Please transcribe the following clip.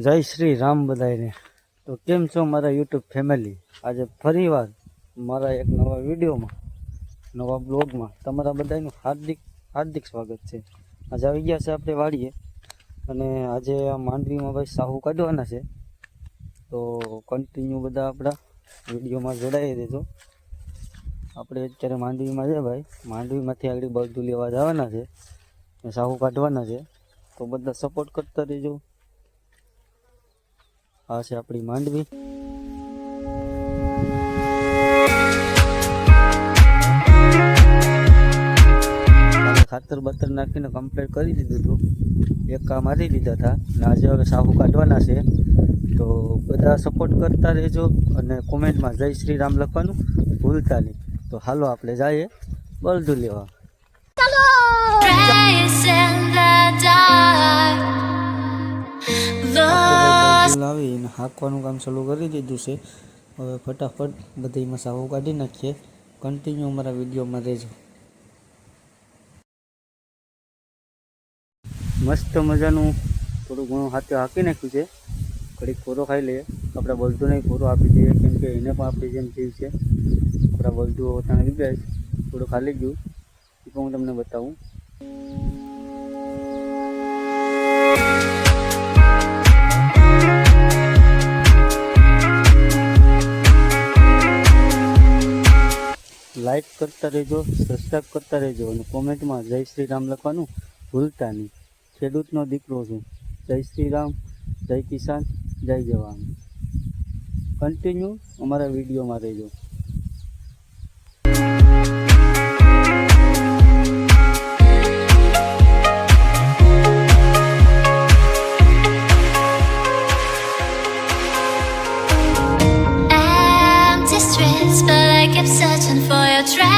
જય શ્રી રામ બધાને। તો કેમ છો મારા યુટ્યુબ ફેમિલી? આજે ફરીવાર મારા એક નવા વિડીયોમાં, નવા બ્લોગમાં તમારા બધાનું હાર્દિક હાર્દિક સ્વાગત છે। આજે આવી ગયા છે આપણે વાડીએ, અને આજે આ માંડવીમાં ભાઈ સાહુ કાઢવાના છે, તો કન્ટિન્યુ બધા આપણા વિડીયોમાં જોડાઈ દેજો। આપણે અત્યારે માંડવીમાં છે ભાઈ, માંડવીમાંથી આગળ બળદું લેવા જવાના છે, સાહુ કાઢવાના છે, તો બધા સપોર્ટ કરતા રહેજો। આ છે આપણી માંડવી। ખાતર બાતર નાખીને કમ્પ્લીટ કરી દીધું હતું, એક કામ મારી દીધા હતા, અને આજે હવે સાહુ કાઢવાના છે, તો બધા સપોર્ટ કરતા રહેજો, અને કોમેન્ટમાં જય શ્રી રામ લખવાનું ભૂલતા નહીં। તો હાલો આપણે જઈએ બળદું લેવા। લાવીને હાંકવાનું કામ ચાલુ કરી દીધું છે। હવે ફટાફટ બધામાં સાહુ કાઢી નાખીએ। કન્ટિન્યુ અમારા વિડીયોમાં રહેજો। મસ્ત મજાનું થોડું ઘણું હાથે હાંકી નાખ્યું છે, ઘડીક ફોરો ખાઈ લઈએ। આપણા બળદુને ફોરો આપી દઈએ, કેમ કે એને પણ આપણી જેમ જીવ છે। આપણા બળદુ ત્યાં લીધા થોડું ખાલી ગયું, એ પણ હું તમને બતાવું। લાઈક કરતા રહેજો, સબસ્ક્રાઈબ કરતા રહેજો, અને કોમેન્ટમાં જય શ્રી રામ લખવાનું ભૂલતા નહીં। ખેડૂતનો દીકરો છું। જય શ્રી રામ, જય કિસાન, જય જવાન। કન્ટિન્યુ અમારા વિડીયોમાં રહેજો। But I kept searching for your trace.